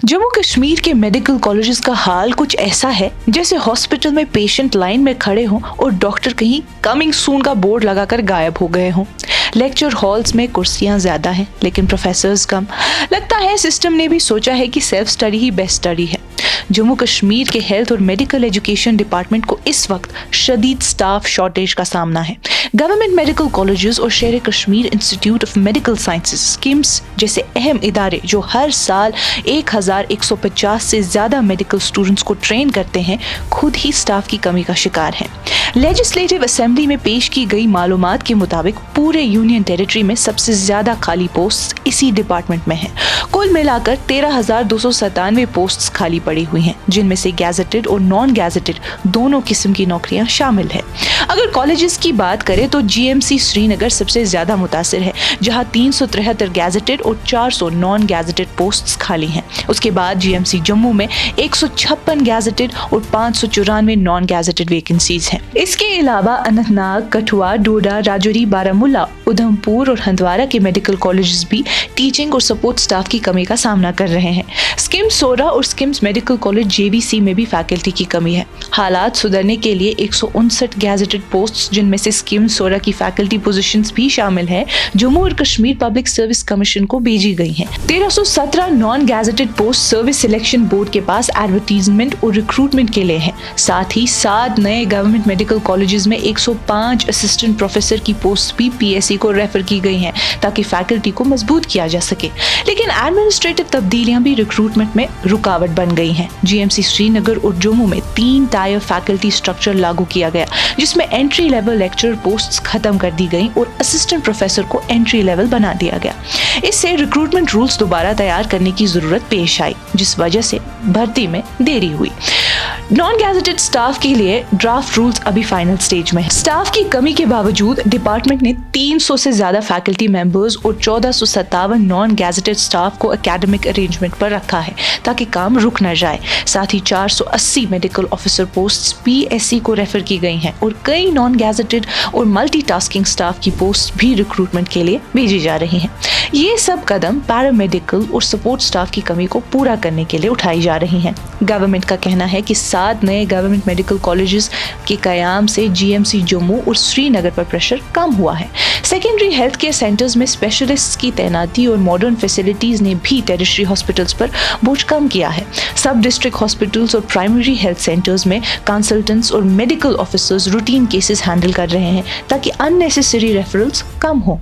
जम्मू कश्मीर के medical colleges का हाल कुछ ऐसा है जैसे हॉस्पिटल में पेशेंट लाइन में खड़े हों और डॉक्टर कहीं कमिंग सून का बोर्ड लगाकर गायब हो गए हों। लेक्चर हॉल्स में कुर्सियां ज्यादा हैं लेकिन प्रोफेसर्स कम। लगता है सिस्टम ने भी सोचा है कि सेल्फ स्टडी ही बेस्ट स्टडी है। जम्मू कश्मीर के हेल्थ और मेडिकल एजुकेशन डिपार्टमेंट को इस वक्त शदीद स्टाफ शॉर्टेज का सामना है। गवर्नमेंट मेडिकल कॉलेजेस और शेर Kashmir institute of medical sciences schemes जैसे अहम इदारे जो हर साल 1150 से ज्यादा मेडिकल स्टूडेंट्स को ट्रेन करते हैं, खुद ही स्टाफ की कमी का शिकार हैं। लेजिस्लेटिव असेंबली में पेश की गई मालूमात के मुताबिक पूरे यूनियन टेरिटरी में सबसे ज्यादा खाली पोस्ट इसी डिपार्टमेंट में है। कुल मिलाकर 13,297 पोस्ट्स खाली पड़ी हुई हैं, जिनमें से गैजेटेड और नॉन गैजेटेड दोनों किस्म की नौकरियां शामिल है। अगर कॉलेजेस की बात करें तो जीएमसी श्रीनगर सबसे ज्यादा मुतासिर है, जहां 373 गैजेटेड और 400 नॉन गैजेटेड पोस्ट्स खाली हैं। उसके बाद जीएमसी जम्मू में 156 गैजेटेड और 594 नॉन गैजेटेड वैकेंसीज हैं। इसके अलावा अनंतनाग, कठुआ, डोडा, राजौरी, बारामूला, उधमपुर और हंदवाड़ा के मेडिकल कॉलेजेस भी टीचिंग और सपोर्ट स्टाफ की कमी का सामना कर रहे हैं। स्किम्स सोरा और स्किम्स मेडिकल कॉलेज जेवीसी में भी फैकल्टी की कमी है। हालात सुधरने के लिए 159 गैजेटेड पोस्ट्स, जिनमें से स्किम्स सोरा की फैकल्टी पोजीशंस भी शामिल है, जम्मू और कश्मीर पब्लिक सर्विस कमीशन को भेजी गई हैं। 1317 non gazetted post service selection board के पास एडवर्टीजमेंट और रिक्रूटमेंट के लिए हैं। साथ ही 7 नए गवर्नमेंट मेडिकल कॉलेजेस में 105 असिस्टेंट प्रोफेसर की पोस्ट भी पीएससी को रेफर की गई हैं, ताकि फैकल्टी को मजबूत किया जा सके। लेकिन एडमिनिस्ट्रेटिव तब्दीलियां भी रिक्रूटमेंट में रुकावट बन गई हैं। जीएमसी श्रीनगर और जम्मू में 3 टायर फैकल्टी स्ट्रक्चर लागू किया गया, जिसमें एंट्री लेवल लेक्चरर पोस्ट्स खत्म कर दी गई और असिस्टेंट प्रोफेसर को एंट्री लेवल बना दिया गया। इससे रिक्रूटमेंट रूल्स दोबारा तैयार करने की जरूरत पेश आई, जिस वजह से भर्ती में देरी हुई। नॉन गैजेटेड स्टाफ के लिए ड्राफ्ट रूल्स अभी फाइनल स्टेज में है। स्टाफ की कमी के बावजूद डिपार्टमेंट ने 300 से ज्यादा फैकल्टी मेंबर्स और 1457 नॉन गैजेटेड स्टाफ को एकेडमिक अरेंजमेंट पर रखा है, ताकि काम रुक न जाए। साथ ही 480 मेडिकल ऑफिसर पोस्ट्स पीएससी को रेफर की गई हैं और कई नॉन गैजेटेड और मल्टीटास्किंग स्टाफ की पोस्ट भी रिक्रूटमेंट के लिए भेजी जा रही हैं। ये सब कदम पैरामेडिकल और सपोर्ट स्टाफ की कमी को पूरा करने के लिए उठाई जा रही हैं। गवर्नमेंट का कहना है कि 7 नए गवर्नमेंट मेडिकल कॉलेजेस के कयाम से जीएमसी जम्मू और श्रीनगर पर प्रेशर कम हुआ है। सेकेंडरी हेल्थ केयर सेंटर्स में स्पेशलिस्ट की तैनाती और मॉडर्न फैसिलिटीज ने भी टेरिटरी हॉस्पिटल्स पर बोझ कम किया है। सब डिस्ट्रिक्ट हॉस्पिटल्स और प्राइमरी हेल्थ सेंटर्स में कंसल्टेंट्स और medical officers routine cases handle कर रहे हैं, ताकि अननेसेसरी रेफरल्स कम हो।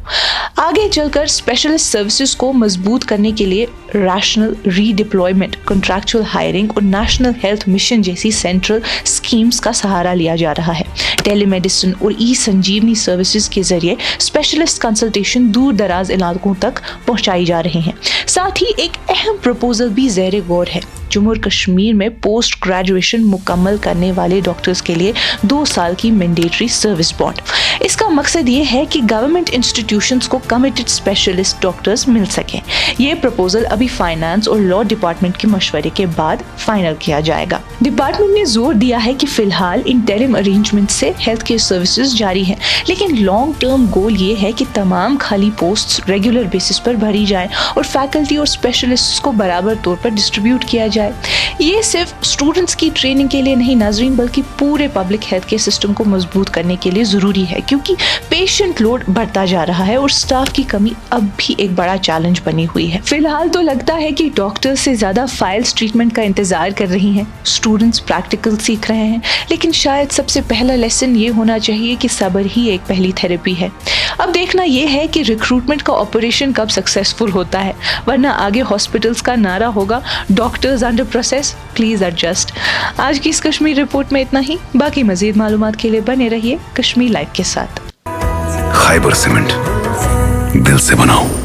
आगे चलकर स्पेशलिस्ट सर्विसेज को मजबूत करने के लिए रैशनल रीडिप्लॉयमेंट, कॉन्ट्रैक्चुअल हायरिंग और नेशनल हेल्थ मिशन जैसी सेंट्रल स्कीम्स का सहारा लिया जा रहा है। टेलीमेडिसिन और ई संजीवनी सर्विसेज के जरिए स्पेशलिस्ट कंसल्टेशन दूर दराज इलाकों तक पहुंचाई जा रही हैं। साथ ही एक अहम प्रपोजल भी ज़ेरे गौर है। जम्मू और कश्मीर में पोस्ट ग्रेजुएशन मुकम्मल करने वाले डॉक्टर्स के लिए 2 साल की मैंडेटरी सर्विस बॉन्ड। इसका मकसद ये है कि गवर्नमेंट इंस्टीट्यूशंस को कमिटेड स्पेशलिस्ट डॉक्टर्स मिल सकें। ये प्रपोजल अभी फाइनेंस और लॉ डिपार्टमेंट के मशवरे के बाद फाइनल किया जाएगा। डिपार्टमेंट ने जोर दिया है कि फिलहाल इंटरिम अरेंजमेंट से हेल्थ केयर सर्विसेज जारी हैं, लेकिन लॉन्ग टर्म गोल ये है कि तमाम खाली पोस्ट्स रेगुलर बेसिस पर भरी जाएं और फैकल्टी और स्पेशलिस्ट को बराबर तौर पर डिस्ट्रीब्यूट किया जाए। ये सिर्फ स्टूडेंट्स की ट्रेनिंग के लिए नहीं नाज़रीन, बल्कि पूरे पब्लिक हेल्थ केयर सिस्टम को मजबूत करने के लिए जरूरी है, क्योंकि पेशेंट लोड बढ़ता जा रहा है और स्टाफ की कमी अब भी एक बड़ा चैलेंज बनी हुई है। फिलहाल तो लगता है कि डॉक्टर्स से ज्यादा फाइल्स ट्रीटमेंट का इंतजार कर रही हैं, स्टूडेंट्स प्रैक्टिकल सीख रहे हैं, लेकिन शायद सबसे पहला लेसन ये होना चाहिए कि सब्र ही एक पहली थेरेपी है। अब देखना ये है कि रिक्रूटमेंट का ऑपरेशन कब सक्सेसफुल होता है, वरना आगे हॉस्पिटल्स का नारा होगा doctors under process, please adjust. आज की इस कश्मीर रिपोर्ट में इतना ही। बाकी मजीद मालूमात के लिए बने रहिए कश्मीर लाइव के साथ। खैबर सीमेंट, दिल से बनाओ।